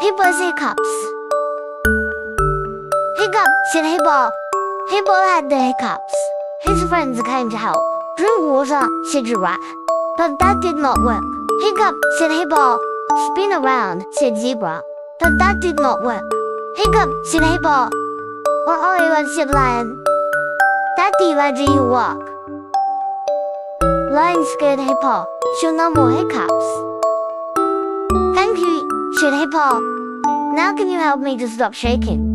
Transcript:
Hippo's hiccups. Hiccup, said Hippo. Hippo had the hiccups. His friends came to help. Drink water, said Giraffe. But that did not work. Hiccup, said Hippo. Spin around, said Zebra. But that did not work. Hiccup, said Hippo. Oh, said Lion. That did you walk. Lion scared Hippo. Show no more hiccups. Thank you, said Hippo. Now can you help me to stop shaking?